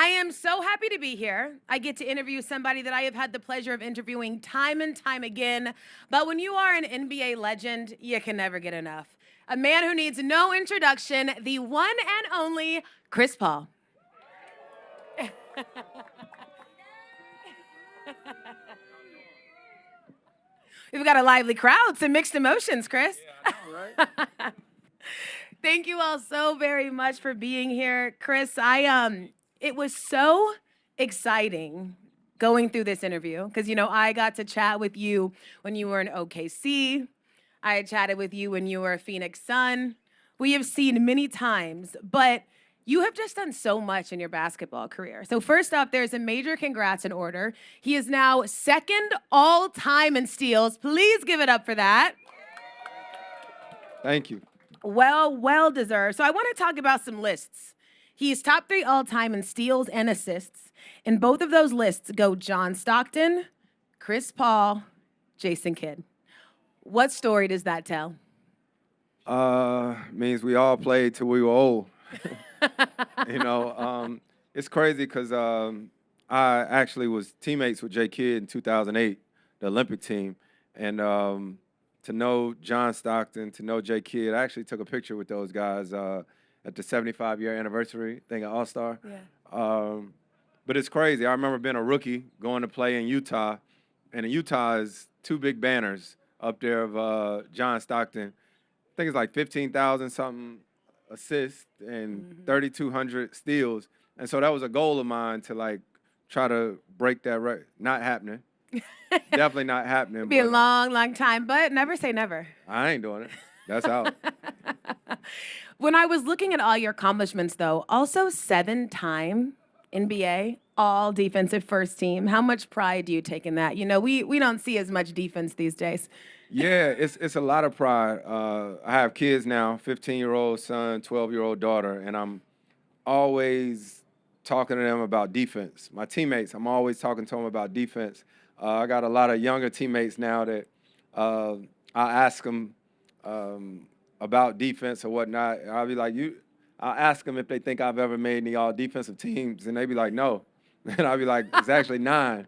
I am so happy to be here. I get to interview somebody that I have had the pleasure of interviewing time and time again. But when you are an NBA legend, you can never get enough. A man who needs no introduction, the one and only Chris Paul. We've got a lively crowd, some mixed emotions, Chris. Yeah, I know, right? Thank you all so very much for being here. Chris, it was so exciting going through this interview because I got to chat with you when you were in OKC. I had chatted with you when you were a Phoenix Sun. We have seen many times, but you have just done so much in your basketball career. So first up, there's a major congrats in order. He is now second all-time in steals. Please give it up for that. Thank you. Well deserved. So I want to talk about some lists. He's top 3 all-time in steals and assists. In both of those lists go John Stockton, Chris Paul, Jason Kidd. What story does that tell? Means we all played till we were old. It's crazy because I actually was teammates with J. Kidd in 2008, the Olympic team. And to know John Stockton, to know J. Kidd, I actually took a picture with those guys at the 75-year anniversary thing at All-Star. Yeah. But it's crazy. I remember being a rookie going to play in Utah, and in Utah is 2 big banners up there of John Stockton. I think it's like 15,000 something assists and 3,200 steals. And so that was a goal of mine to try to break that record. Not happening. Definitely not happening. Be a long time, but never say never. I ain't doing it. That's out. When I was looking at all your accomplishments, though, also 7-time NBA all defensive first team. How much pride do you take in that? We don't see as much defense these days. Yeah, it's a lot of pride. I have kids now, 15-year-old son, 12-year-old daughter, and I'm always talking to them about defense. My teammates, I'm always talking to them about defense. I got a lot of younger teammates now that I ask them about defense or whatnot. I'll be like, I'll ask them if they think I've ever made any all-defensive teams, and they be like, no. And I'll be like, it's actually 9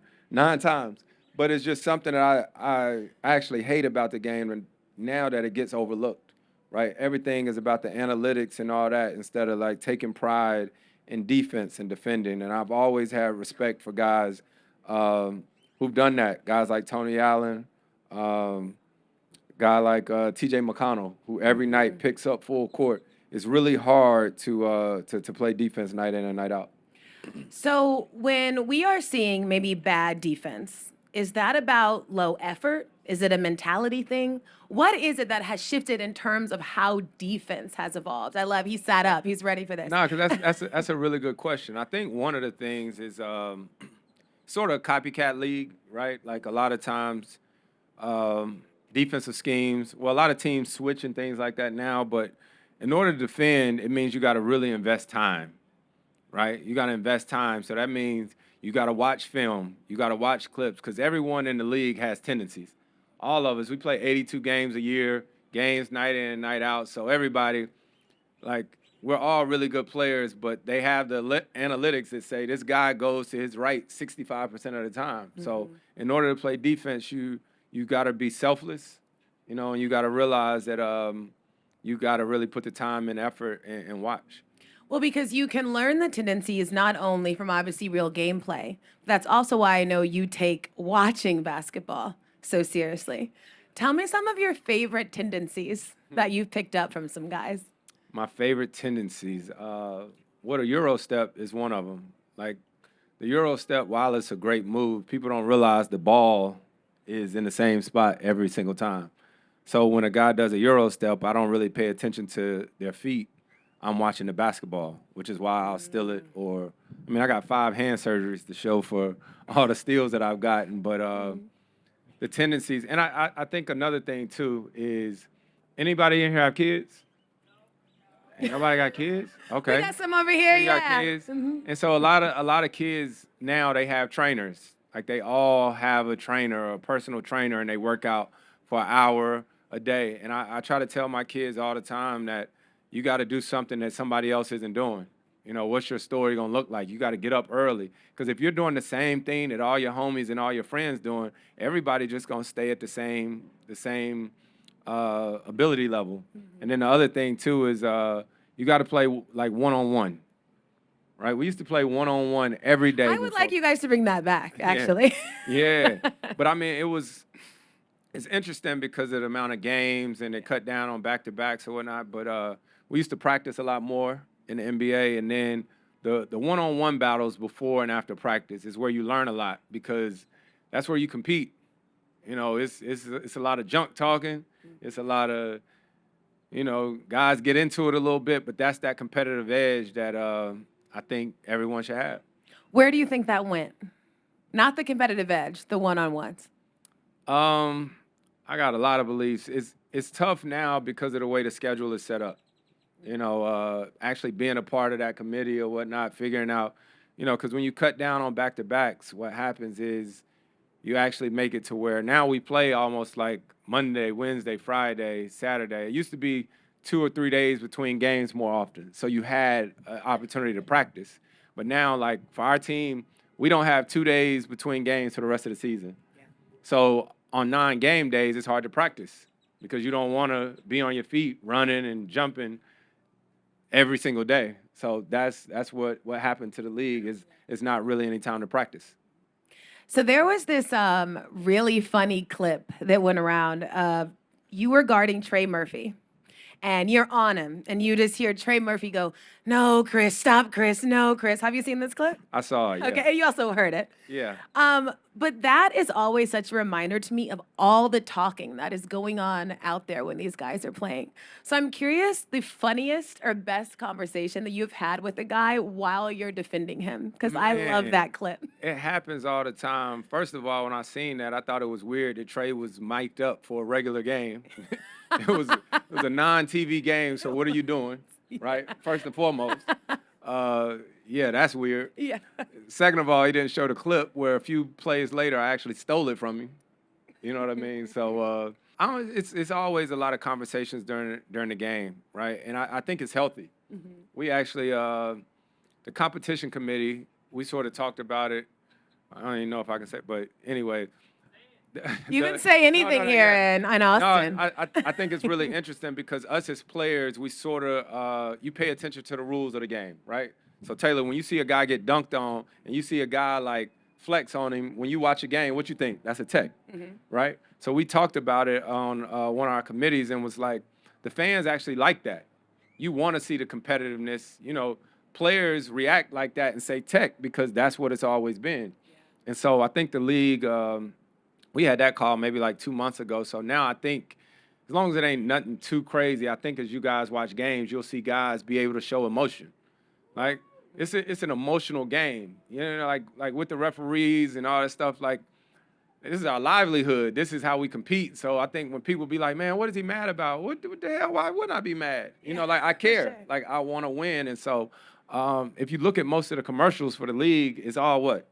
times. But it's just something that I actually hate about the game, and now that it gets overlooked, right? Everything is about the analytics and all that instead of taking pride in defense and defending. And I've always had respect for guys who've done that. Guys like Tony Allen, guy like T.J. McConnell, who every night picks up full court. It's really hard to play defense night in and night out. So when we are seeing maybe bad defense, is that about low effort? Is it a mentality thing? What is it that has shifted in terms of how defense has evolved? I love he sat up. He's ready for this. No, because that's a really good question. I think one of the things is sort of a copycat league, right? Like a lot of times defensive schemes. Well, a lot of teams switch and things like that now, but in order to defend, it means you got to really invest time, right? You got to invest time. So that means you got to watch film. You got to watch clips because everyone in the league has tendencies. All of us, we play 82 games a year, games night in and night out. So everybody, we're all really good players, but they have the analytics that say this guy goes to his right 65% of the time. Mm-hmm. So in order to play defense, you got to be selfless, and you got to realize that you got to really put the time and effort and watch. Well, because you can learn the tendencies not only from obviously real gameplay. That's also why I know you take watching basketball so seriously. Tell me some of your favorite tendencies that you've picked up from some guys. My favorite tendencies. A Euro step is one of them. Like the Euro step, while it's a great move, people don't realize the ball is in the same spot every single time. So when a guy does a Euro step, I don't really pay attention to their feet. I'm watching the basketball, which is why I'll steal it. I got 5 hand surgeries to show for all the steals that I've gotten. But the tendencies, and I think another thing, too, is anybody in here have kids? Ain't nobody got kids? Okay. We got some over here, you got kids? Mm-hmm. And so a lot of kids now, they have trainers. Like they all have a trainer, a personal trainer, and they work out for an hour a day. And I try to tell my kids all the time that you got to do something that somebody else isn't doing. You know, what's your story going to look like? You got to get up early. Because if you're doing the same thing that all your homies and all your friends doing, everybody just going to stay at the same ability level. And then the other thing, too, is you got to play, like, one-on-one. Right? We used to play one-on-one every day. I would like you guys to bring that back, actually. Yeah. But, I mean, it's interesting because of the amount of games and they cut down on back-to-backs or whatnot. But we used to practice a lot more in the NBA. And then the one-on-one battles before and after practice is where you learn a lot because that's where you compete. You know, it's a lot of junk talking. It's a lot of, you know, guys get into it a little bit. But that's that competitive edge that I think everyone should have. Where do you think that went? Not the competitive edge, the one-on-ones. I got a lot of beliefs. It's tough now because of the way the schedule is set up. You know, actually being a part of that committee or whatnot, figuring out, you know, because when you cut down on back-to-backs, what happens is you actually make it to where now we play almost like Monday, Wednesday, Friday, Saturday. It used to be 2 or 3 days between games more often, so you had an opportunity to practice. But now, like, for our team, we don't have 2 days between games for the rest of the season. Yeah. So on 9 game days, it's hard to practice because you don't want to be on your feet running and jumping every single day. So that's what happened to the league is not really any time to practice. So there was this really funny clip that went around of you were guarding Trey Murphy. And you're on him, and you just hear Trey Murphy go, "No, Chris, stop, Chris, no, Chris." Have you seen this clip? I saw it, yeah. Okay, and you also heard it. Yeah. But that is always such a reminder to me of all the talking that is going on out there when these guys are playing. So I'm curious, the funniest or best conversation that you've had with a guy while you're defending him, because I love that clip. It happens all the time. First of all, when I seen that, I thought it was weird that Trey was mic'd up for a regular game. It was a non-TV game, so what are you doing, right? First and foremost. Yeah, that's weird. Yeah. Second of all, he didn't show the clip where a few plays later I actually stole it from him. You know what I mean? So it's always a lot of conversations during the game, right? And I think it's healthy. Mm-hmm. We actually, the competition committee, we sort of talked about it. I don't even know if I can say, but anyway. You can say anything here in Austin. No, I think it's really interesting because us as players, we sort of, you pay attention to the rules of the game, right? So, Taylor, when you see a guy get dunked on and you see a guy, like, flex on him, when you watch a game, what you think? That's a tech, right? So we talked about it on one of our committees and was like, the fans actually like that. You want to see the competitiveness. You know, players react like that and say tech because that's what it's always been. Yeah. And so I think the league we had that call maybe like 2 months ago. So now I think as long as it ain't nothing too crazy, I think as you guys watch games, you'll see guys be able to show emotion. Like, it's an emotional game. You know, like with the referees and all that stuff, like, this is our livelihood. This is how we compete. So I think when people be like, man, what is he mad about? What the hell? Why wouldn't I be mad? You know, like, I care. Sure. Like, I want to win. And so if you look at most of the commercials for the league, it's all what?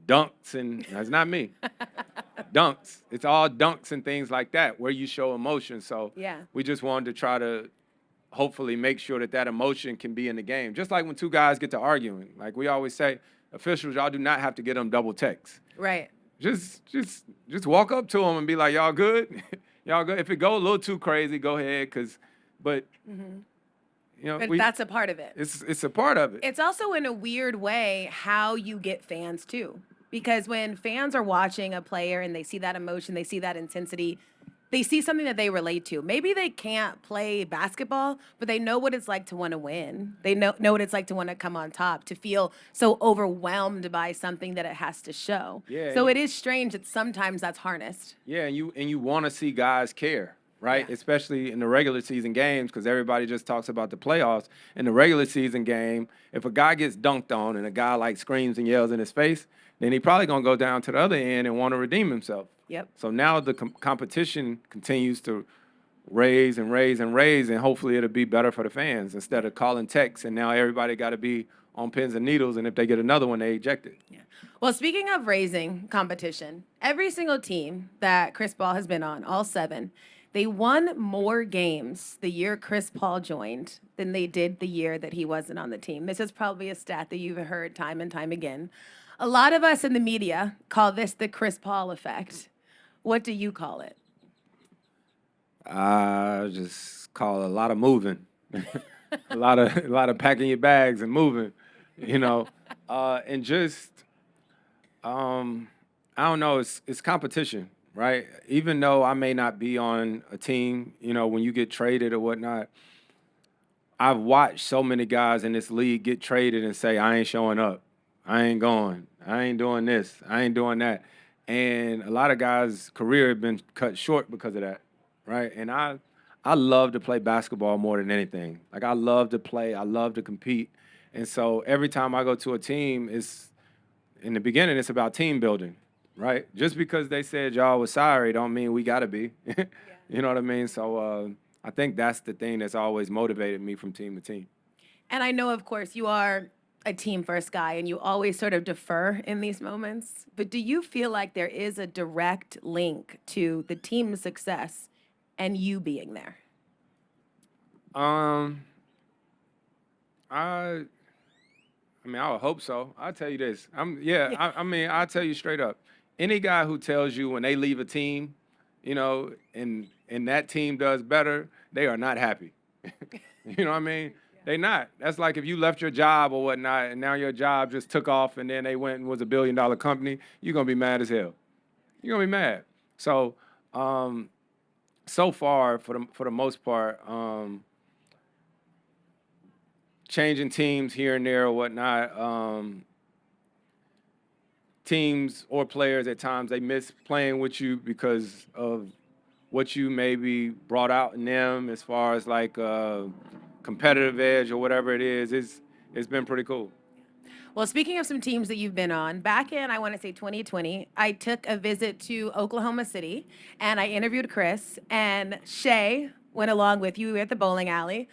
Dunks and, that's not me. Dunks. It's all dunks and things like that where you show emotion. So yeah, we just wanted to try to hopefully make sure that emotion can be in the game. Just like when two guys get to arguing. Like we always say, officials, y'all do not have to get them double texts. Right. Just walk up to them and be like, y'all good? Y'all good? If it go a little too crazy, go ahead. But you know, but that's a part of it. It's a part of it. It's also in a weird way how you get fans too. Because when fans are watching a player and they see that emotion, they see that intensity, they see something that they relate to. Maybe they can't play basketball, but they know what it's like to want to win. They know what it's like to want to come on top, to feel so overwhelmed by something that it has to show. Yeah, so it is strange that sometimes that's harnessed. Yeah, and you want to see guys care, right? Yeah. Especially in the regular season games, because everybody just talks about the playoffs. In the regular season game, if a guy gets dunked on and a guy like screams and yells in his face, then he probably going to go down to the other end and want to redeem himself. Yep. So now the competition continues to raise and raise and raise, and hopefully it'll be better for the fans instead of calling texts, and now everybody got to be on pins and needles, and if they get another one, they eject it. Yeah. Well, speaking of raising competition, every single team that Chris Paul has been on, all 7, They won more games the year Chris Paul joined than they did the year that he wasn't on the team. This is probably a stat that you've heard time and time again. A lot of us in the media call this the Chris Paul effect. What do you call it? I just call it a lot of moving, a lot of packing your bags and moving, you know, and just I don't know. It's competition, right? Even though I may not be on a team, when you get traded or whatnot, I've watched so many guys in this league get traded and say, I ain't showing up. I ain't going. I ain't doing this. I ain't doing that. And a lot of guys' career have been cut short because of that, right? And I love to play basketball more than anything. Like, I love to play. I love to compete. And so every time I go to a team, in the beginning, it's about team building, right? Just because they said y'all was sorry don't mean we got to be. You know what I mean? So I think that's the thing that's always motivated me from team to team. And I know, of course, you are a team first guy and you always sort of defer in these moments. But do you feel like there is a direct link to the team's success and you being there? I I would hope so. I'll tell you this. I'll tell you straight up. Any guy who tells you when they leave a team, and that team does better, they are not happy. You know what I mean? They not. That's like if you left your job or whatnot, and now your job just took off, and then they went and was a $1 billion company. You're gonna be mad as hell. You're gonna be mad. So, so far, for the most part, changing teams here and there or whatnot, teams or players at times they miss playing with you because of what you maybe brought out in them as far as like competitive edge or whatever it is. It's been pretty cool. Well, speaking of some teams that you've been on, back in, I want to say 2020, I took a visit to Oklahoma City and I interviewed Chris, and Shay went along with you at the bowling alley.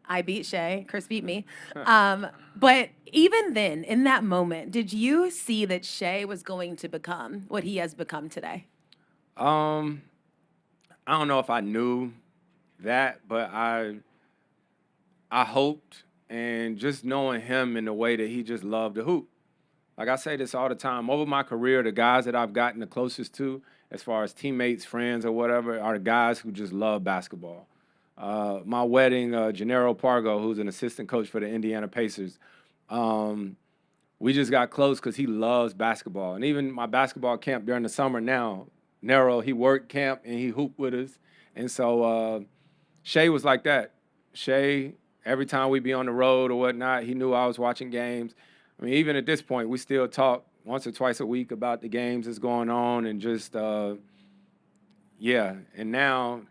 I beat Shay. Chris beat me. But even then, in that moment, did you see that Shay was going to become what he has become today? Um, I don't know if I knew that, but I hoped, and just knowing him in the way that he just loved to hoop. Like I say this all the time, over my career, the guys that I've gotten the closest to, as far as teammates, friends, or whatever, are the guys who just love basketball. My wedding, Gennaro Pargo, who's an assistant coach for the Indiana Pacers, we just got close because he loves basketball. And even my basketball camp during the summer now, Nero, he worked camp and he hooped with us. And so Shay was like that. Shay, every time we be on the road or whatnot, he knew I was watching games. I mean, even at this point, we still talk once or twice a week about the games that's going on and just, yeah. And now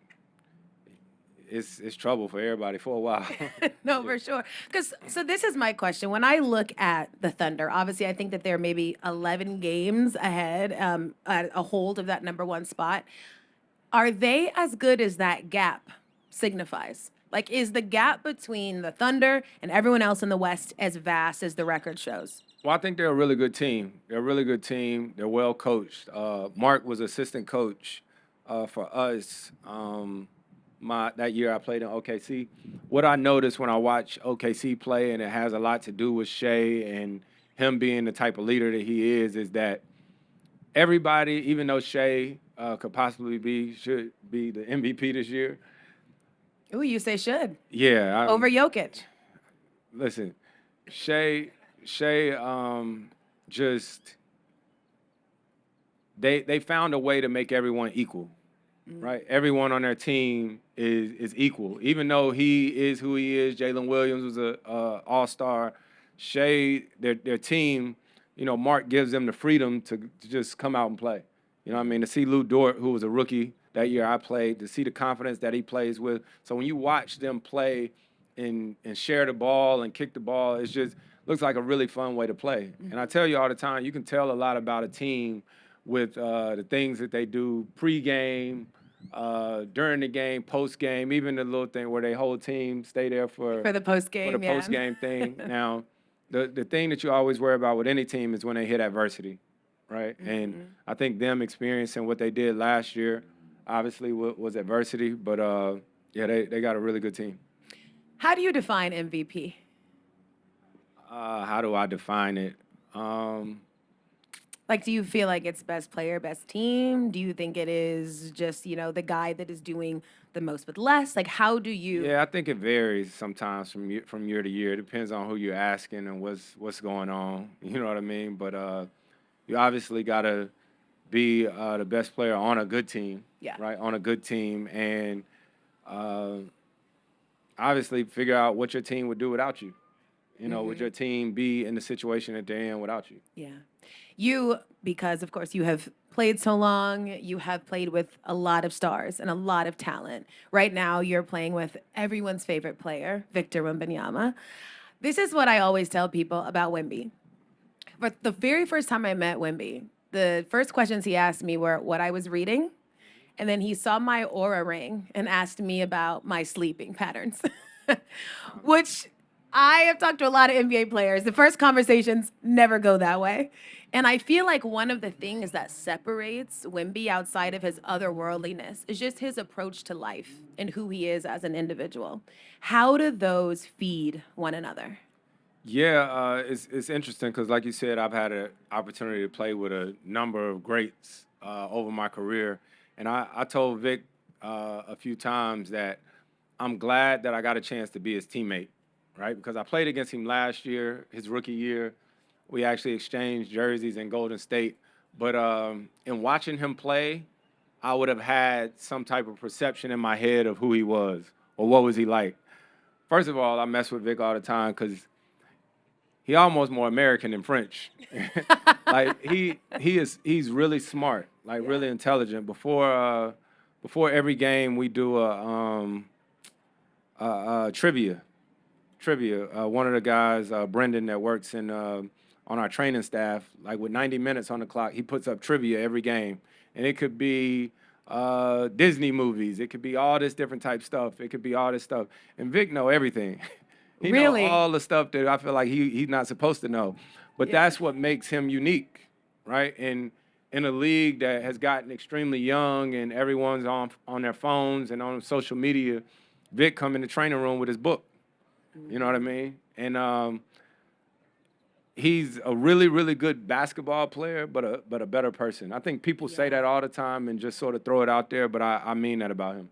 it's trouble for everybody for a while. No, for sure. So this is my question. When I look at the Thunder, obviously I think that they're maybe 11 games ahead, at a hold of that number one spot. Are they as good as that gap signifies? Like, is the gap between the Thunder and everyone else in the West as vast as the record shows? Well, I think they're a really good team. They're a really good team. They're well coached. Mark was assistant coach for us. That year I played in OKC. What I noticed when I watch OKC play, and it has a lot to do with Shay and him being the type of leader that he is that everybody, even though Shay could possibly should be the MVP this year. Ooh, you say should. Yeah. Over Jokic. Listen, Shay, just they found a way to make everyone equal. Right, everyone on their team is equal. Even though he is who he is, Jalen Williams was a all-star. Shay, their team, Mark gives them the freedom to just come out and play. You know what I mean? To see Lou Dort, who was a rookie that year I played, to see the confidence that he plays with. So when you watch them play and share the ball and kick the ball, it just looks like a really fun way to play. And I tell you all the time, you can tell a lot about a team with the things that they do pre-game, during the game, post-game, even the little thing where they whole team stay there for the post-game, for the post-game thing. Now, the thing that you always worry about with any team is when they hit adversity, right? And I think them experiencing what they did last year, obviously was adversity, but yeah, they got a really good team. How do you define MVP? How do I define it? Like, do you feel like it's best player, best team? Do you think it is just, the guy that is doing the most with less? Like, how do you? Yeah, I think it varies sometimes from year to year. It depends on who you're asking and what's going on. You know what I mean? But you obviously got to be the best player on a good team, Yeah. right? On a good team, and uh, obviously figure out what your team would do without you. Would your team be in the situation that they're in without you? Yeah. You, because of course you have played so long, you have played with a lot of stars and a lot of talent. Right now, you're playing with everyone's favorite player, Victor Wembanyama. This is what I always tell people about Wemby. But the very first time I met Wemby, the first questions he asked me were what I was reading, and then he saw my aura ring and asked me about my sleeping patterns, which I have talked to a lot of NBA players. The first conversations never go that way. And I feel like one of the things that separates Wemby outside of his otherworldliness is just his approach to life and who he is as an individual. How do those feed one another? Yeah, it's interesting because, like you said, I've had an opportunity to play with a number of greats over my career, and I told Vic a few times that I'm glad that I got a chance to be his teammate, right? Because I played against him last year, his rookie year. We actually exchanged jerseys in Golden State, but in watching him play, I would have had some type of perception in my head of who he was or what was he like. First of all, I mess with Vic all the time because he almost more American than French. Like he's really smart, like really intelligent. Before every game, we do a trivia. One of the guys, Brendan, that works in on our training staff, like with 90 minutes on the clock, he puts up trivia every game, and it could be Disney movies, it could be all this different type stuff, it could be all this stuff, and Vic know everything. He Really? know all the stuff that I feel like he's not supposed to know. But that's what makes him unique, right? In a league that has gotten extremely young and everyone's on their phones and on social media, Vic come in the training room with his book. You know what I mean? And he's a really, really good basketball player, but a better person. I think people say that all the time and just sort of throw it out there, but I mean that about him.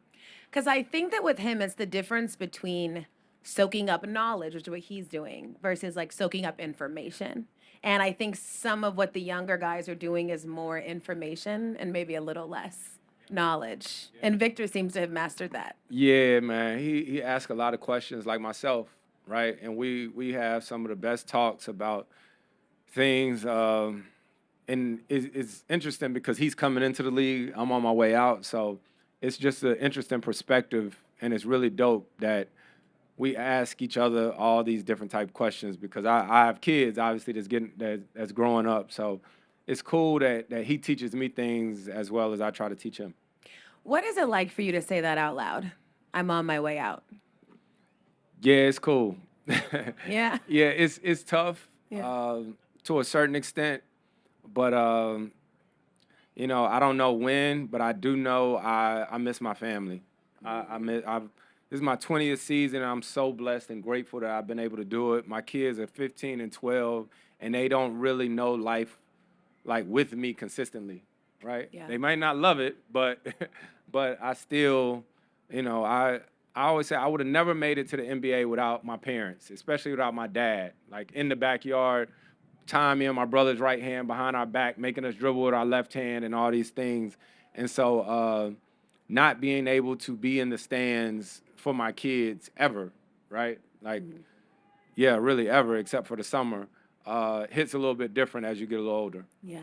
Because I think that with him, it's the difference between soaking up knowledge, which is what he's doing, versus like soaking up information. And I think some of what the younger guys are doing is more information and maybe a little less knowledge. And Victor seems to have mastered that. Yeah, man. He asks a lot of questions like myself, right? And we have some of the best talks about things. And it's interesting because he's coming into the league. I'm on my way out. So it's just an interesting perspective. And it's really dope that we ask each other all these different type questions because I have kids, obviously, that's growing up. So it's cool that he teaches me things as well as I try to teach him. What is it like for you to say that out loud? I'm on my way out. Yeah, it's cool. Yeah. Yeah, it's tough Yeah. to a certain extent, but I don't know when, but I do know I miss my family. This is my 20th season, and I'm so blessed and grateful that I've been able to do it. My kids are 15 and 12, and they don't really know life like with me consistently, right? Yeah. They might not love it, but but I still, I always say I would have never made it to the NBA without my parents, especially without my dad. Like in the backyard, tying me and my brother's right hand behind our back, making us dribble with our left hand and all these things. And so not being able to be in the stands for my kids ever, right? Like, yeah, really ever, except for the summer, hits a little bit different as you get a little older. Yeah.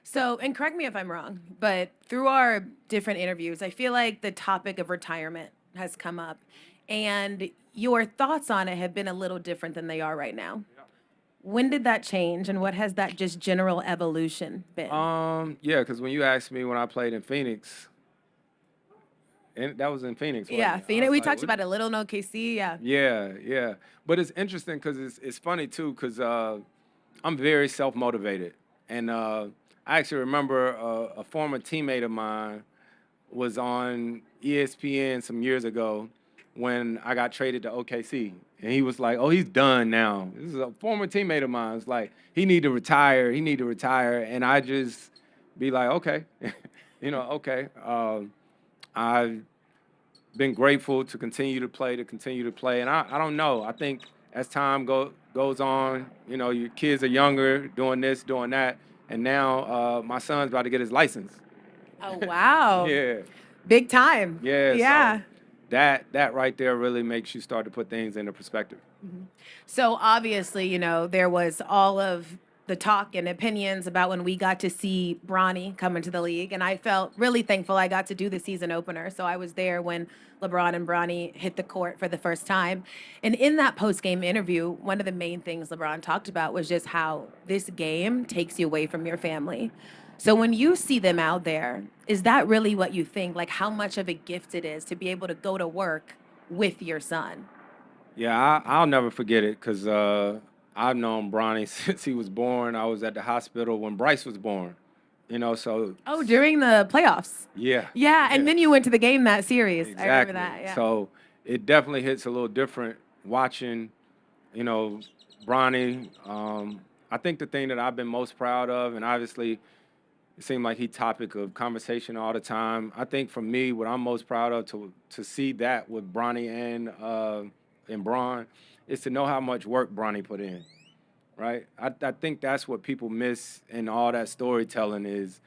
So, and correct me if I'm wrong, but through our different interviews, I feel like the topic of retirement has come up, and your thoughts on it have been a little different than they are right now. When did that change, and what has that just general evolution been? Yeah, because when you asked me when I played in Phoenix, and that was in Phoenix, wasn't Yeah, it? I Phoenix. was We like, talked what? about it a little in OKC. Yeah. Yeah. But it's interesting because it's funny too because I'm very self-motivated. And I actually remember a former teammate of mine was on ESPN some years ago when I got traded to OKC. And he was like, oh, he's done now. This is a former teammate of mine. It's like, he need to retire. He need to retire. And I just be like, okay, okay. I've been grateful to continue to play. And I don't know. I think as time goes on, your kids are younger, doing this, doing that. And now my son's about to get his license. Oh, wow. Yeah. Big time. Yeah. Yeah. So that right there really makes you start to put things into perspective. So obviously, there was all of the talk and opinions about when we got to see Bronny come into the league. And I felt really thankful I got to do the season opener. So I was there when LeBron and Bronny hit the court for the first time. And in that post-game interview, one of the main things LeBron talked about was just how this game takes you away from your family. So when you see them out there, is that really what you think? Like how much of a gift it is to be able to go to work with your son? Yeah, I'll never forget it because I've known Bronny since he was born. I was at the hospital when Bryce was born, so. Oh, during the playoffs. Yeah. Yeah, and then you went to the game that series. Exactly. I remember that, yeah. So it definitely hits a little different watching, Bronny. I think the thing that I've been most proud of, and obviously it seemed like he's topic of conversation all the time. I think for me, what I'm most proud of to see that with Bronny and Bron is to know how much work Bronny put in, right? I think that's what people miss in all that storytelling is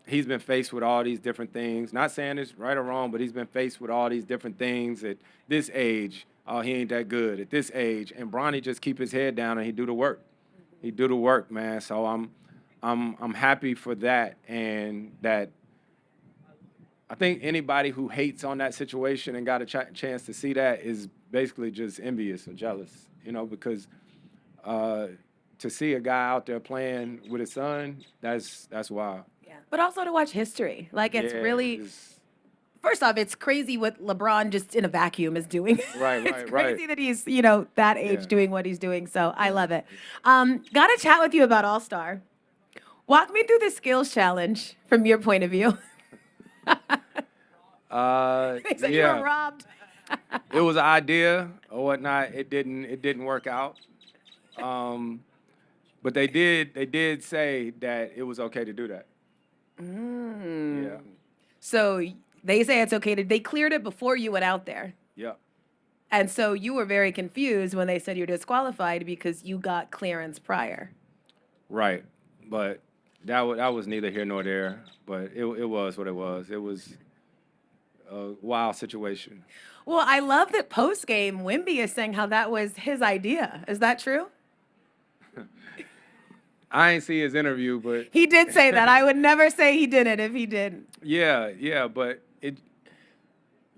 he's been faced with all these different things. Not saying it's right or wrong, but he's been faced with all these different things at this age. Oh, he ain't that good at this age. And Bronny just keep his head down and he do the work. He do the work, man. So I'm happy for that, and that I think anybody who hates on that situation and got a chance to see that is basically just envious or jealous, because to see a guy out there playing with his son, that's wild. Yeah. But also to watch history. Like it's really first off, it's crazy what LeBron just in a vacuum is doing. Right, it's right, crazy that he's, that age doing what he's doing. So I love it. Got to chat with you about All-Star. Walk me through the skills challenge from your point of view. They said you were robbed. It was an idea or whatnot. It didn't work out. But they did say that it was okay to do that. Yeah. So they say it's okay they cleared it before you went out there. Yeah. And so you were very confused when they said you're disqualified because you got clearance prior. Right. But that was neither here nor there. But it was what it was. It was a wild situation. Well, I love that post-game, Wemby is saying how that was his idea. Is that true? I ain't see his interview, but he did say that. I would never say he didn't if he didn't. Yeah, but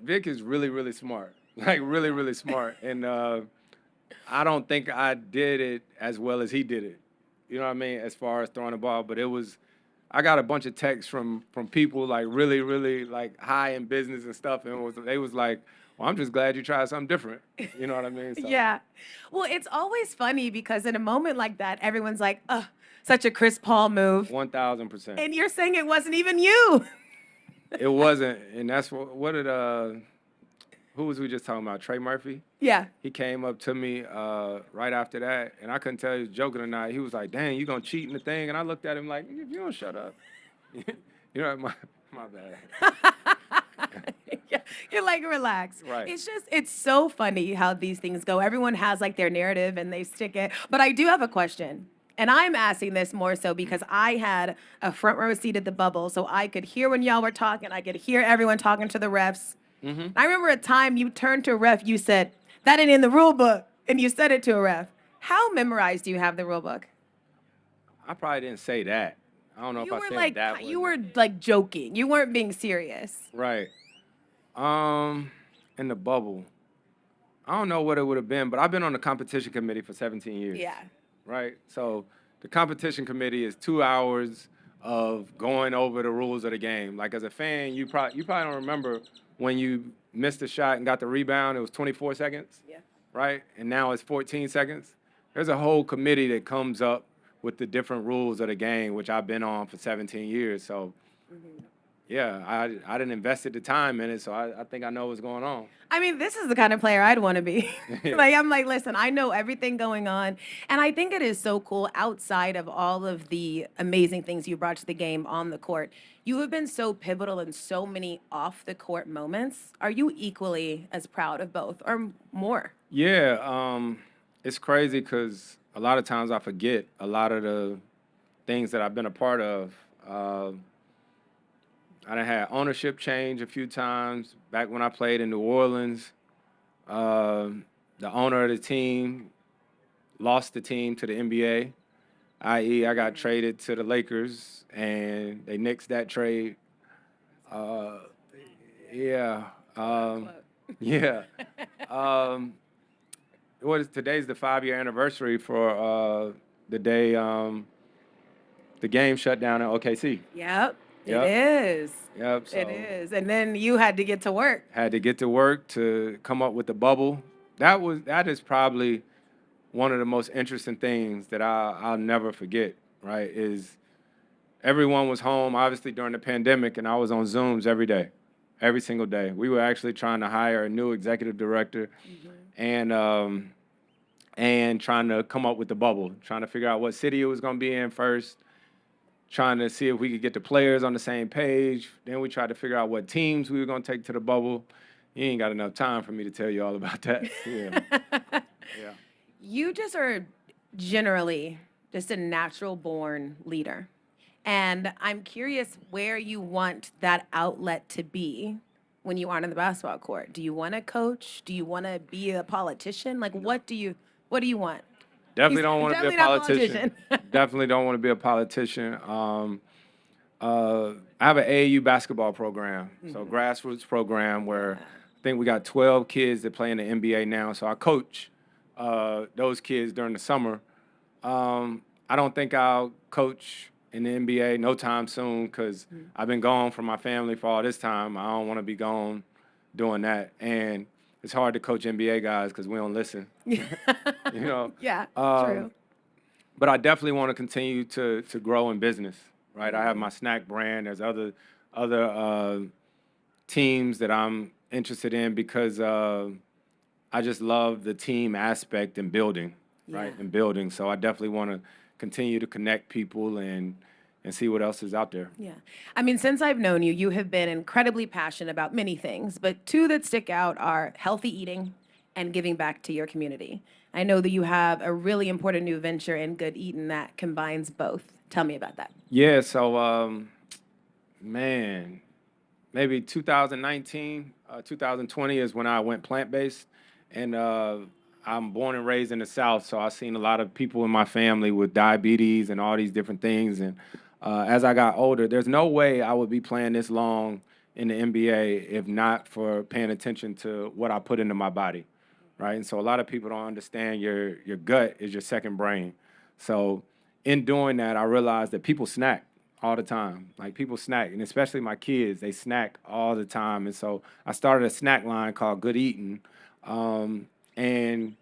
Vic is really, really smart. Like really, really smart. And I don't think I did it as well as he did it. You know what I mean? As far as throwing the ball, but I got a bunch of texts from people like really, really like high in business and stuff, and they was like, well, I'm just glad you tried something different. You know what I mean? So. Yeah. Well, it's always funny because in a moment like that, everyone's like, such a Chris Paul move. 1,000%. And you're saying it wasn't even you. It wasn't, and that's what did who was we just talking about? Trey Murphy? Yeah. He came up to me right after that, and I couldn't tell if he was joking or not. He was like, dang, you gonna cheat in the thing? And I looked at him like, if you don't shut up. My bad. Yeah, you're like, relax. Right. It's so funny how these things go. Everyone has like their narrative and they stick it. But I do have a question. And I'm asking this more so because I had a front row seat at the bubble, so I could hear when y'all were talking. I could hear everyone talking to the refs. Mm-hmm. I remember a time you turned to a ref, you said, that ain't in the rule book, and you said it to a ref. How memorized do you have the rule book? I probably didn't say that. I don't know if I said that. You were like joking. You weren't being serious. Right. In the bubble. I don't know what it would have been, but I've been on the competition committee for 17 years. Yeah. Right? So the competition committee is 2 hours of going over the rules of the game. Like as a fan, you probably don't remember when you missed a shot and got the rebound, it was 24 seconds. Yeah. Right? And now it's 14 seconds. There's a whole committee that comes up with the different rules of the game, which I've been on for 17 years. So, yeah, I didn't invested the time in it, so I think I know what's going on. I mean, this is the kind of player I'd want to be. Yeah. Like, I'm like, listen, I know everything going on. And I think it is so cool outside of all of the amazing things you brought to the game on the court. You have been so pivotal in so many off the court moments. Are you equally as proud of both or more? Yeah, it's crazy because a lot of times I forget a lot of the things that I've been a part of. I done had ownership change a few times back when I played in New Orleans. The owner of the team lost the team to the NBA, i.e., I got traded to the Lakers, and they nixed that trade. Uh, yeah, yeah. Um, today's the 5-year anniversary for the day the game shut down in OKC. Yep, it Yep, is. yep. It So is. And then you had to get to work. had to get to work to come up with the bubble. That is probably one of the most interesting things that I'll never forget. Right, is everyone was home obviously during the pandemic, and I was on Zooms every day, every single day. We were actually trying to hire a new executive director, and trying to come up with the bubble, trying to figure out what city it was going to be in first, trying to see if we could get the players on the same page. Then we tried to figure out what teams we were going to take to the bubble. You ain't got enough time for me to tell you all about that. Yeah. Yeah. You just are generally just a natural born leader. And I'm curious where you want that outlet to be when you aren't on the basketball court. Do you want to coach? Do you want to be a politician? Like what do you want? Definitely He's don't want to be a definitely not a politician. Definitely don't want to be a politician. I have an AAU basketball program, so grassroots program where I think we got 12 kids that play in the NBA now. So I coach those kids during the summer. I don't think I'll coach in the NBA no time soon because I've been gone from my family for all this time. I don't want to be gone doing that. And it's hard to coach NBA guys because we don't listen. You know. Yeah, Um, true. but I definitely want to continue to grow in business. Right. I have my snack brand. There's other teams that I'm interested in because I just love the team aspect and building. Right. Yeah. And building. So I definitely want to continue to connect people and see what else is out there. Yeah. I mean, since I've known you, you have been incredibly passionate about many things, but two that stick out are healthy eating and giving back to your community. I know that you have a really important new venture in Good Eatin' that combines both. Tell me about that. Yeah. So, man, maybe 2019, 2020 is when I went plant-based. And I'm born and raised in the South, so I've seen a lot of people in my family with diabetes and all these different things. And as I got older, there's no way I would be playing this long in the NBA if not for paying attention to what I put into my body, right? And so a lot of people don't understand your gut is your second brain. So in doing that, I realized that people snack all the time. Like people snack, and especially my kids, they snack all the time. And so I started a snack line called Good Eatin'. And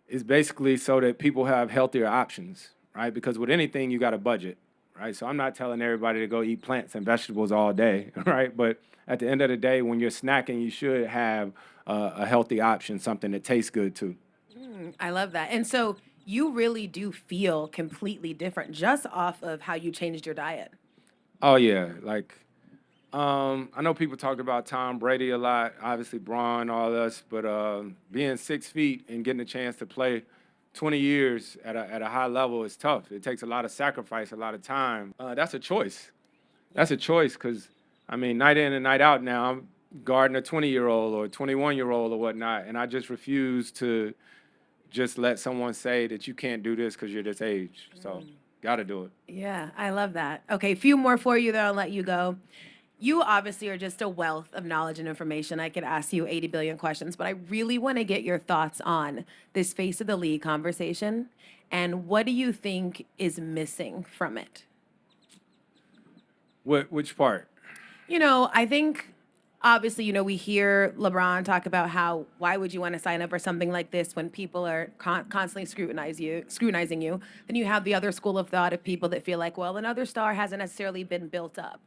it's basically so that people have healthier options, right? Because with anything, you got a budget, right? So I'm not telling everybody to go eat plants and vegetables all day, right? But at the end of the day, when you're snacking, you should have a healthy option, something that tastes good too. I love that. And so you really do feel completely different just off of how you changed your diet. Oh yeah, like I know people talk about Tom Brady a lot, obviously Braun, all us, but being 6 feet and getting a chance to play 20 years at a high level is tough. It takes a lot of sacrifice, a lot of time. That's a choice. That's a choice because, I mean, night in and night out now, I'm guarding a 20-year-old or a 21-year-old or whatnot, and I just refuse to just let someone say that you can't do this because you're this age. So, got to do it. Yeah, I love that. Okay, a few more for you, then I'll let you go. You obviously are just a wealth of knowledge and information. I could ask you 80 billion questions, but I really want to get your thoughts on this face of the league conversation and what do you think is missing from it? Which part? I think obviously, we hear LeBron talk about how why would you want to sign up for something like this when people are constantly scrutinizing you. Then you have the other school of thought of people that feel like, well, another star hasn't necessarily been built up.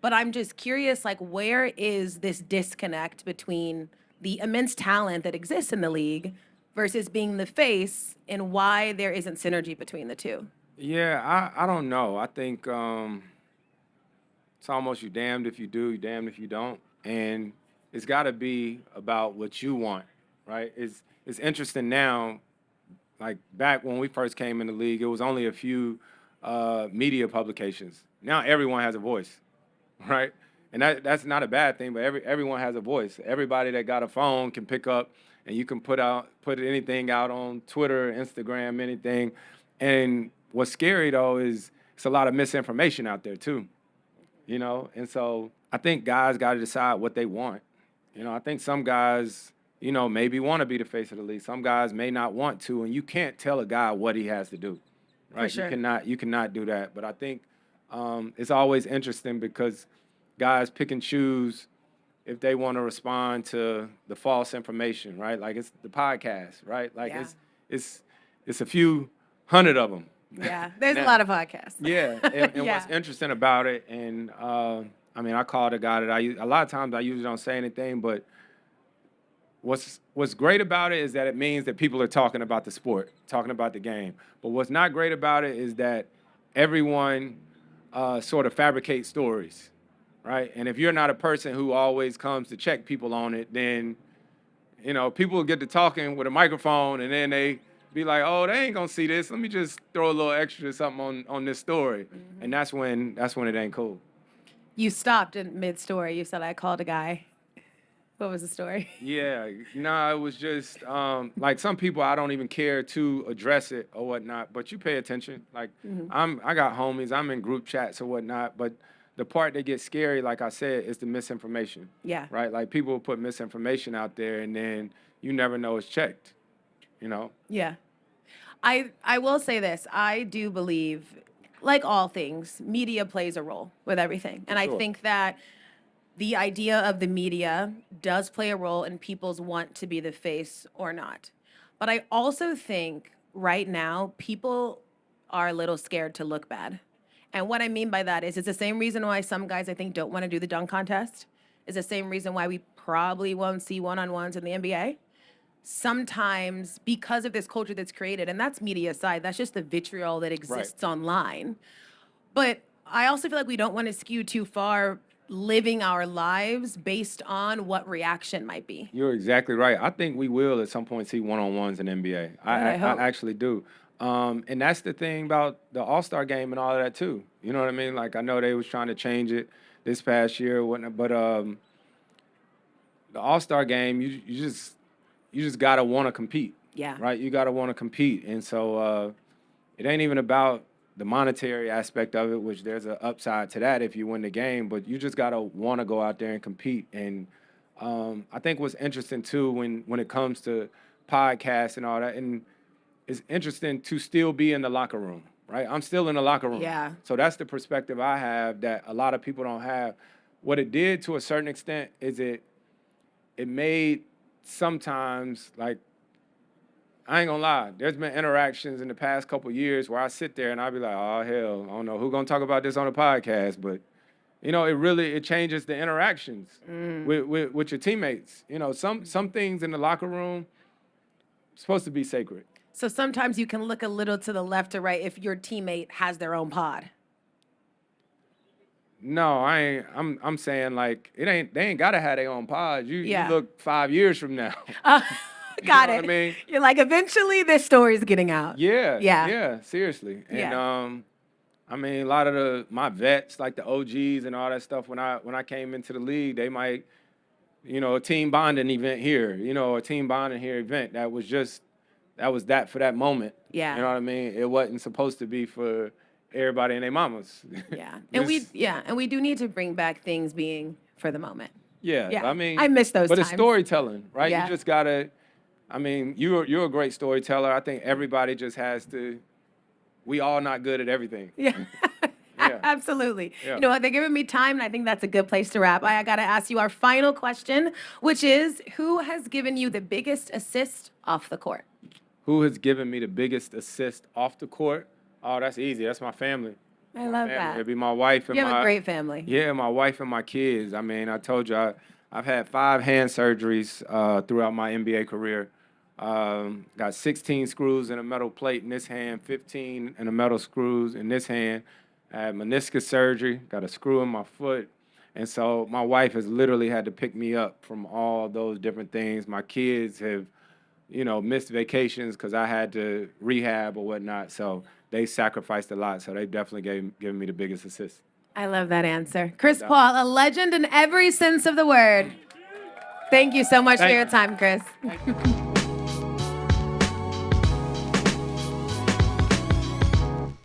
But I'm just curious, like, where is this disconnect between the immense talent that exists in the league versus being the face, and why there isn't synergy between the two? Yeah, I don't know. I think it's almost you damned if you do, you damned if you don't. And it's got to be about what you want, right? It's interesting now. Like back when we first came in the league, it was only a few media publications. Now everyone has a voice, right? And that's not a bad thing, but everyone has a voice. Everybody that got a phone can pick up, and you can put anything out on Twitter, Instagram, anything. And what's scary though is it's a lot of misinformation out there too, you know. And so I think guys got to decide what they want. You know, I think some guys, you know, maybe want to be the face of the league. Some guys may not want to, and you can't tell a guy what he has to do, right? For sure. You cannot do that. But I think it's always interesting because guys pick and choose if they want to respond to the false information, right? Like it's the podcast, right? Like Yeah. it's a few hundred of them. Yeah, there's a Now- lot of podcasts. Yeah, and Yeah. what's interesting about it, and I mean, I called a guy that a lot of times I usually don't say anything, but what's great about it is that it means that people are talking about the sport, talking about the game. But what's not great about it is that everyone sort of fabricates stories, right? And if you're not a person who always comes to check people on it, then, you know, people get to talking with a microphone and then they be like, oh, they ain't gonna see this. Let me just throw a little extra something on this story. Mm-hmm. And that's when it ain't cool. You stopped in mid-story. You said, I called a guy. What was the story? Yeah, no, it was just like some people I don't even care to address it or whatnot, but you pay attention. Like I got homies, I'm in group chats or whatnot, but the part that gets scary, like I said, is the misinformation. Yeah. Right? Like people will put misinformation out there and then you never know it's checked. You know? Yeah. I will say this. I do believe, like all things, media plays a role with everything. And I Sure. think that the idea of the media does play a role in people's want to be the face or not. But I also think right now people are a little scared to look bad. And what I mean by that is it's the same reason why some guys I think don't want to do the dunk contest. It's the same reason why we probably won't see one-on-ones in the NBA. Sometimes because of this culture that's created, and that's media side, that's just the vitriol that exists online. But I also feel like we don't want to skew too far living our lives based on what reaction might be. You're exactly right. I think we will at some point see one-on-ones in NBA. I hope. actually do. And that's the thing about the All-Star game and all of that too. You know what I mean? Like I know they was trying to change it this past year or whatnot, but the All-Star game, you just gotta want to compete. Yeah. Right? You gotta want to compete. And so it ain't even about the monetary aspect of it, which there's an upside to that if you win the game, but you just gotta want to go out there and compete. And I think what's interesting too when it comes to podcasts and all that, and it's interesting to still be in the locker room, right? I'm still in the locker room. Yeah. So that's the perspective I have that a lot of people don't have. What it did to a certain extent is it made sometimes, like, I ain't gonna lie, there's been interactions in the past couple years where I sit there and I'll be like, oh, hell, I don't know who's gonna talk about this on the podcast, but, you know, it changes the interactions with your teammates. You know, some things in the locker room supposed to be sacred. So sometimes you can look a little to the left or right if your teammate has their own pod. No, I ain't. I'm saying like they ain't gotta have their own pods. You look 5 years from now. Got know it. what I mean? You're like, eventually this story's getting out. Yeah, seriously. And Yeah. I mean, a lot of my vets, like the OGs and all that stuff, when I came into the league, they might, you know, a team bonding event here, you know, a team bonding here event that was that for that moment. Yeah. You know what I mean? It wasn't supposed to be for everybody and their mamas. Yeah. And we do need to bring back things being for the moment. Yeah. I mean, I miss those But times. it's storytelling, right? Yeah. You just gotta. I mean, you're a great storyteller. I think everybody just has to. We all not good at everything. Yeah. Yeah. Absolutely. Yeah. You know what? They're giving me time, and I think that's a good place to wrap. I got to ask you our final question, which is who has given you the biggest assist off the court? Who has given me the biggest assist off the court? Oh, that's easy. That's my family. I love Family. that. It'd be my wife and You have my a great family. yeah, my wife and my kids. I mean, I told you I've had 5 hand surgeries throughout my NBA career. Got 16 screws in a metal plate in this hand, 15 in a metal screws in this hand. I had meniscus surgery, got a screw in my foot. And so my wife has literally had to pick me up from all those different things. My kids have, missed vacations because I had to rehab or whatnot. So they sacrificed a lot. So they definitely given me the biggest assist. I love that answer. Chris Paul, a legend in every sense of the word. Thank you so much for your time, Chris.